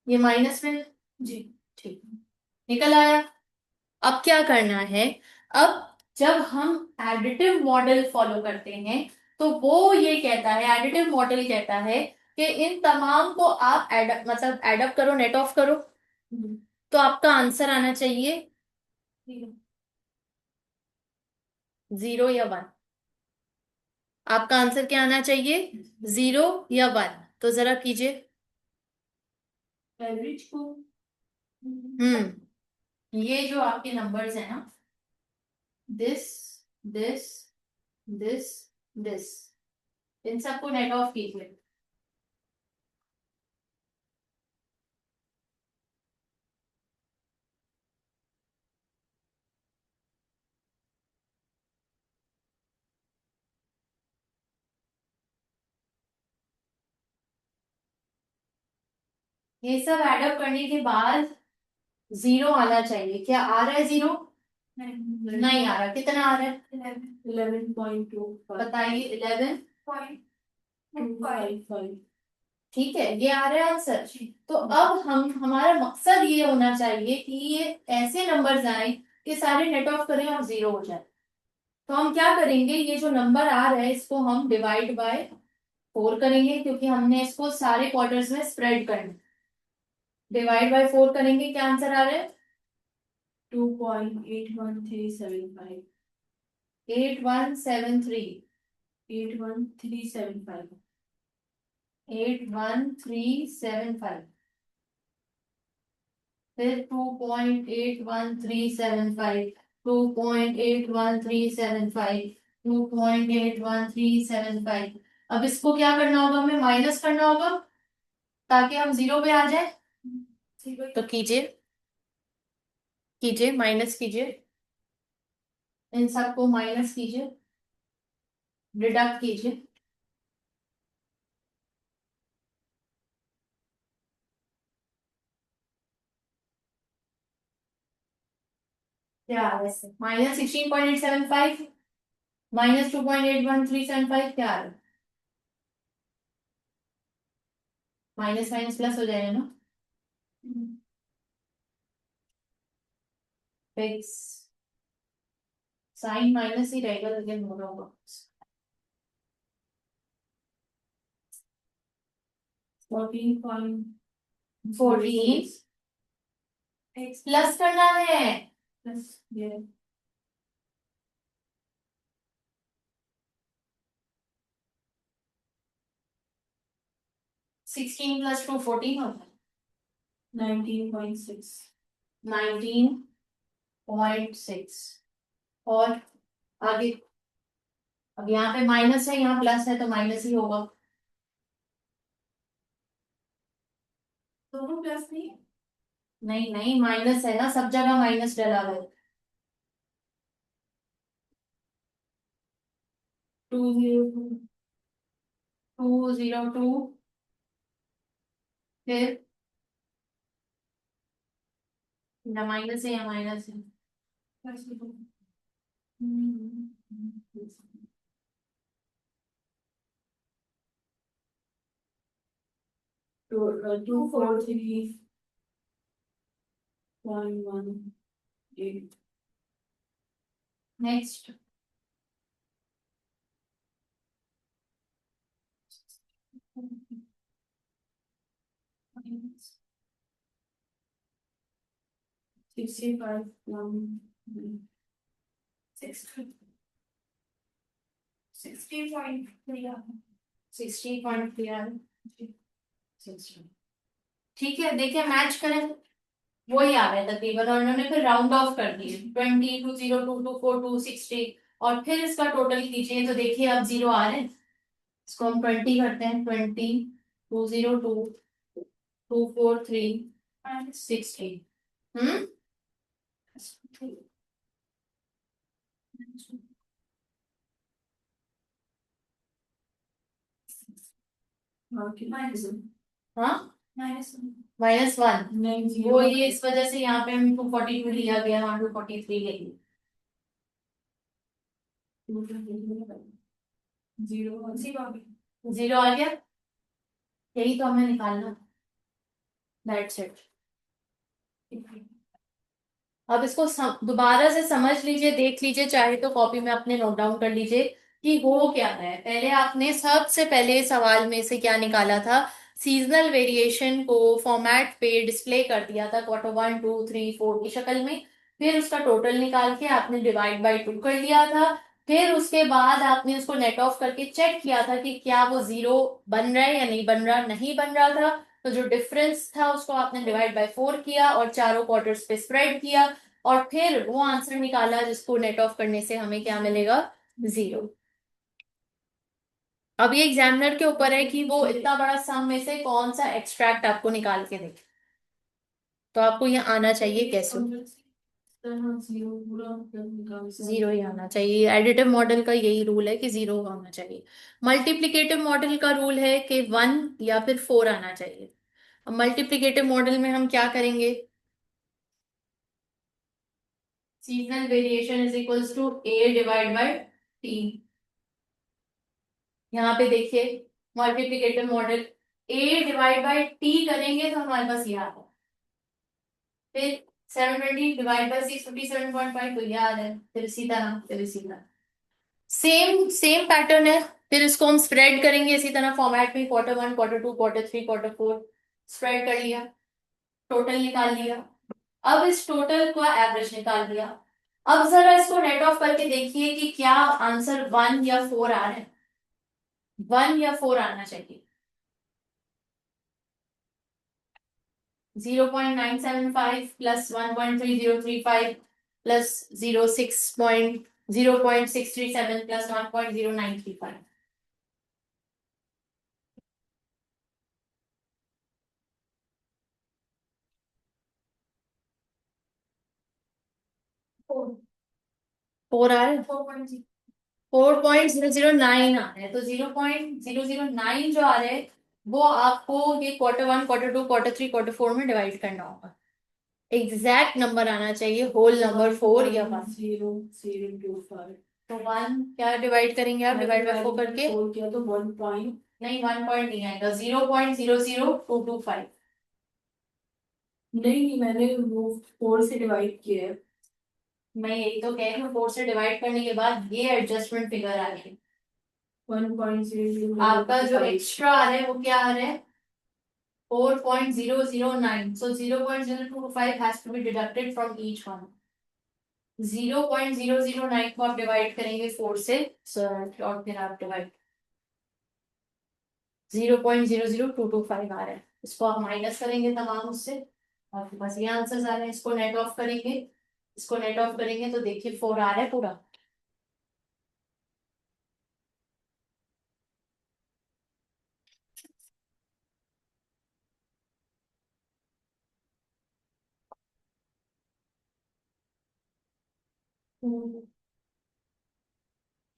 Speaker 1: ये माइनस में।
Speaker 2: जी।
Speaker 1: ठीक, निकल आया। अब क्या करना है? अब जब हम एडिटिव मॉडल फॉलो करते हैं तो वो ये कहता है, एडिटिव मॉडल कहता है कि इन तमाम को आप मतलब एडअप करो, नेट ऑफ करो, तो आपका आंसर आना चाहिए 0 या 1। आपका आंसर क्या आना चाहिए? 0 या 1। तो जरा कीजिए।
Speaker 2: एवरेज को
Speaker 1: ये जो आपके नंबर्स हैं ना, दिस, दिस, दिस, दिस, इन सबको नेट ऑफ कीजिए। ये सब एडअप करने के बाद 0 आना चाहिए। क्या आ रहा है 0? नहीं आ रहा। कितना आ रहा है?
Speaker 2: 11.2।
Speaker 1: बताइए। 11।
Speaker 2: 255।
Speaker 1: ठीक है, ये आ रहा है आंसर। तो अब हम, हमारा मकसद ये होना चाहिए कि ये ऐसे नंबर्स आए कि सारे नेट ऑफ करें और 0 हो जाए। तो हम क्या करेंगे, ये जो नंबर आ रहा है इसको हम डिवाइड बाय 4 करेंगे, क्योंकि हमने इसको सारे क्वार्टर्स में स्प्रेड करना है। डिवाइड बाय 4 करेंगे, क्या आंसर आ रहा है?
Speaker 2: 2.81375।
Speaker 1: 8173।
Speaker 2: 81375।
Speaker 1: 81375। फिर 2.81375, 2.81375, 2.81375। अब इसको क्या करना होगा, हमें माइनस करना होगा ताकि हम जीरो पे आ जाए। तो कीजिए, कीजिए माइनस कीजिए, इन सबको माइनस कीजिए, डिडक्ट कीजिए। क्या आ रहा है? -16.875 -2.81375, क्या आ रहा है? माइनस माइनस प्लस हो जाएगा ना। फिक्स साइन माइनस ही रहेगा, लेकिन हो रहा होगा। 14 प्लस करना है।
Speaker 2: प्लस ये
Speaker 1: 16 + 2 14 होता है।
Speaker 2: 19.6।
Speaker 1: 19.6। और आगे, अब यहाँ पे माइनस है, यहाँ प्लस है, तो माइनस ही होगा।
Speaker 2: दोनों प्लस नहीं।
Speaker 1: नहीं नहीं, माइनस है ना, सब जगह माइनस डला हुआ है। 202 फिर ना माइनस है या माइनस है।
Speaker 2: प्लस 243.18।
Speaker 1: नेक्स्ट। 60.3। ठीक है, देखिए मैच करें, वही आ रहा है तकरीबन, और उन्होंने फिर राउंड ऑफ कर दिए, 20, 202, 242, 60। और फिर इसका टोटल कीजिए तो देखिए अब जीरो आ रहे हैं। इसको हम 20 करते हैं, 20, 202, 243, 60। हम्म। हाँ, -1।
Speaker 2: नहीं,
Speaker 1: वो
Speaker 2: 0।
Speaker 1: ये इस वजह से यहाँ पे हम 242 लिया गया, वहाँ 243 ले लिया।
Speaker 2: 0
Speaker 1: जीरो आ गया, यही तो हमें निकालना। That's it. अब इसको दोबारा से समझ लीजिए, देख लीजिए, चाहे तो कॉपी में अपने नोट डाउन कर लीजिए कि हो क्या है। पहले आपने सबसे पहले सवाल में से क्या निकाला था, सीजनल वेरिएशन को फॉर्मेट पे डिस्प्ले कर दिया था क्वार्टर 1, 2, 3, 4 की शक्ल में। फिर उसका टोटल निकाल के आपने डिवाइड बाय 2 कर लिया था। फिर उसके बाद आपने उसको नेट ऑफ करके चेक किया था कि क्या वो जीरो बन रहा है या नहीं बन रहा। नहीं बन रहा था तो जो डिफरेंस था उसको आपने डिवाइड बाय 4 किया और चारों क्वार्टर्स पे स्प्रेड किया, और फिर वो आंसर निकाला जिसको नेट ऑफ करने से हमें क्या मिलेगा, जीरो। अब ये एग्जामिनर के ऊपर है कि वो इतना बड़ा सम में से कौन सा एक्सट्रैक्ट आपको निकाल के दे। तो आपको ये आना चाहिए कैसे, जीरो ही आना चाहिए। एडिटिव मॉडल का यही रूल है कि जीरो आना चाहिए। मल्टीप्लिकेटिव मॉडल का रूल है कि 1 या फिर 4 आना चाहिए। अब मल्टीप्लिकेटिव मॉडल में हम क्या करेंगे, seasonal variation is equals to A divide by T. यहाँ पे देखिए multiplicative model, A divide by T करेंगे तो हमारे पास ये आता है। फिर 720 डिवाइड बाय 657.5, तो ये आ रहा है। फिर इसी तरह, फिर इसी तरह, सेम सेम पैटर्न है। फिर इसको हम स्प्रेड करेंगे इसी तरह फॉर्मेट में, quarter 1, quarter 2, quarter 3, quarter 4 spread कर लिया। टोटल निकाल लिया। अब इस टोटल का एवरेज निकाल लिया। अब जरा इसको नेट ऑफ करके देखिए कि क्या आंसर 1 या 4 आ रहा है। 1 या 4 आना चाहिए। 0.975 प्लस 1.3035 प्लस 0.637 प्लस 1.0935।
Speaker 2: फोर
Speaker 1: 4 आ रहा है।
Speaker 2: 4.0।
Speaker 1: 4.009 आ रहा है। तो 0.009 जो आ रहा है वो आपको ये Q1 Q2 Q3 Q4 में डिवाइड करना होगा। एग्जैक्ट नंबर आना चाहिए, होल नंबर 4 या 1।
Speaker 2: 0.025।
Speaker 1: तो 1 क्या डिवाइड करेंगे आप, डिवाइड बाय 4 करके?
Speaker 2: 4 किया तो 1 पॉइंट।
Speaker 1: नहीं, 1 पॉइंट नहीं आएगा, 0.00225।
Speaker 2: नहीं, मैंने वो 4 से डिवाइड किया है।
Speaker 1: मैं यही तो कह रही हूँ, 4 से डिवाइड करने के बाद ये एडजस्टमेंट फिगर आ रही है।
Speaker 2: 1.00।
Speaker 1: आपका जो एक्स्ट्रा आ रहा है वो क्या आ रहा है? 4.009। So 0.025 has to be deducted from each one. 0.009 को आप डिवाइड करेंगे 4 से, और फिर आप डिवाइड 0.00225 आ रहा है। इसको आप माइनस करेंगे तमाम उससे, आपके पास ये आंसर आ रहे हैं। इसको नेट ऑफ करेंगे, इसको नेट ऑफ करेंगे तो देखिए 4 आ रहा है पूरा।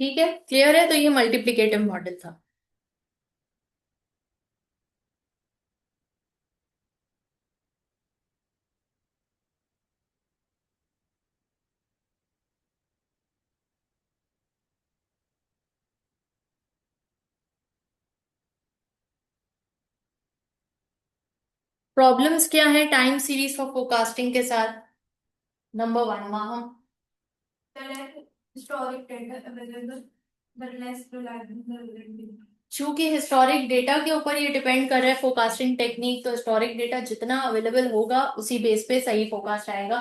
Speaker 1: ठीक है, क्लियर है? तो ये मल्टीप्लिकेटिव मॉडल था। प्रॉब्लम्स क्या है टाइम सीरीज फॉर फोरकास्टिंग के साथ? Number 1, Maham.
Speaker 2: Historic data available, but less reliable.
Speaker 1: चूंकि हिस्टोरिक डेटा के ऊपर ये डिपेंड कर रहा है फोरकास्टिंग टेक्निक, तो हिस्टोरिक डेटा जितना अवेलेबल होगा उसी बेस पे सही फोरकास्ट आएगा,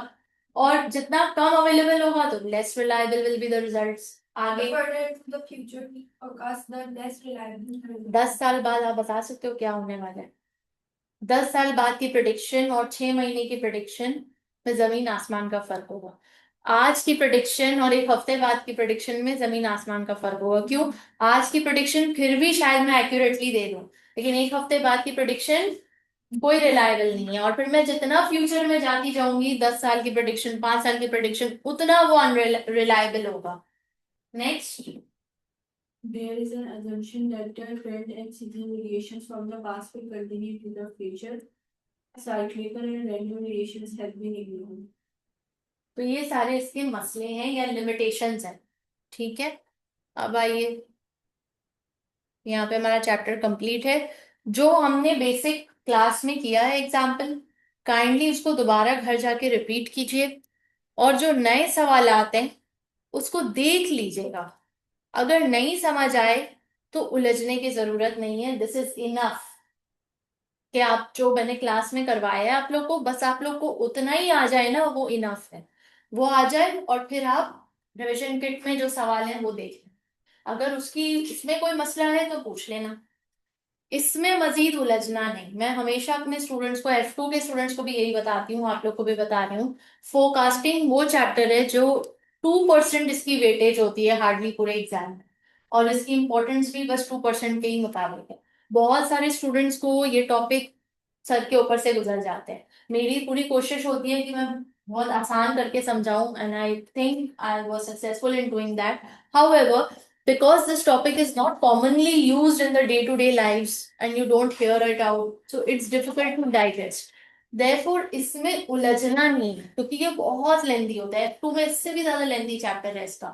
Speaker 1: और जितना कम अवेलेबल होगा तो less reliable will be the results. आगे
Speaker 2: Further to the future forecast, the less reliable.
Speaker 1: 10 साल बाद आप बता सकते हो क्या होने वाला है? 10 साल बाद की प्रिडिक्शन और 6 महीने की प्रिडिक्शन में जमीन आसमान का फर्क होगा। आज की प्रिडिक्शन और एक हफ्ते बाद की प्रिडिक्शन में जमीन आसमान का फर्क होगा। क्यों? आज की प्रिडिक्शन फिर भी शायद मैं एक्यूरेटली दे दूं, लेकिन एक हफ्ते बाद की प्रिडिक्शन कोई रिलायबल नहीं है, और फिर मैं जितना फ्यूचर में जाती जाऊंगी, 10 साल की प्रिडिक्शन, 5 साल की प्रिडिक्शन, उतना वो अनरिलायबल होगा। Next,
Speaker 2: There is an assumption that the trend and seasonal variations from the past will continue to the future. Cyclical and random variations have been ignored.
Speaker 1: तो ये सारे इसके मसले हैं या लिमिटेशंस हैं। ठीक है, अब आइए, यहाँ पे हमारा चैप्टर कंप्लीट है। जो हमने बेसिक क्लास में किया है एग्जाम्पल, काइंडली उसको दोबारा घर जाके रिपीट कीजिए, और जो नए सवाल आते हैं उसको देख लीजिएगा। अगर नहीं समझ आए तो उलझने की जरूरत नहीं है, दिस इज इनफ कि आप जो मैंने क्लास में करवाया है आप लोग को, बस आप लोग को उतना ही आ जाए ना, वो इनफ है। वो आ जाए और फिर आप रिविजन किट में जो सवाल हैं वो देख लें। अगर उसकी इसमें कोई मसला है तो पूछ लेना, इसमें मजीद उलझना नहीं। मैं हमेशा अपने स्टूडेंट्स को, F2 के स्टूडेंट्स को भी यही बताती हूँ, आप लोग को भी बता रही हूँ, फोरकास्टिंग वो चैप्टर है जो 2% इसकी वेटेज होती है हार्डली पूरे एग्जाम में, और इसकी इंपॉर्टेंस भी बस 2% के ही मुताबिक है। बहुत सारे स्टूडेंट्स को ये टॉपिक सर के ऊपर से गुजर जाते हैं। मेरी पूरी कोशिश होती है कि मैं बहुत आसान करके समझाऊं, and I think I was successful in doing that. However, because this topic is not commonly used in the day-to-day lives and you don't hear it out, so it's difficult to digest. Therefore इसमें उलझना नहीं है, क्योंकि ये बहुत लेंदी होता है। F2 में इससे भी ज्यादा लेंदी चैप्टर है इसका।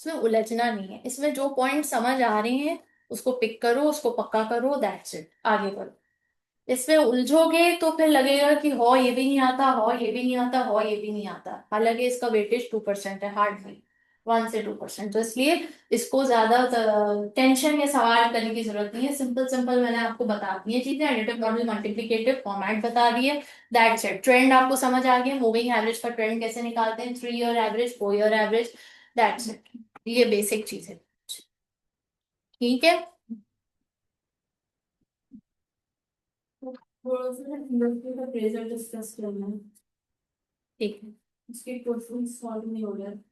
Speaker 1: इसमें उलझना नहीं है, इसमें जो पॉइंट समझ आ रहे हैं उसको पिक करो, उसको पक्का करो, दैट्स इट, आगे बढ़ो। इसमें उलझोगे तो फिर लगेगा कि हो ये भी नहीं आता, हो ये भी नहीं आता, हो ये भी नहीं आता, हालांकि इसका वेटेज 2% है हार्डली। 1 से 2%। तो इसलिए इसको ज्यादा टेंशन या सवाल करने की जरूरत नहीं है। सिंपल सिंपल मैंने आपको बता दी है चीजें, एडिटिव मॉडल, मल्टीप्लिकेटिव फॉर्मेट बता दिए, दैट्स इट। ट्रेंड आपको समझ आ गया, मूविंग एवरेज का ट्रेंड कैसे निकालते हैं, 3 year average, 4 year average, that's it. ये बेसिक चीज है। ठीक है।
Speaker 2: थोड़ा सा इंडस्ट्री का प्रेशर डिस्कस करना है।
Speaker 1: ठीक है।
Speaker 2: उसके क्वेश्चन सॉल्व नहीं हो रहे हैं।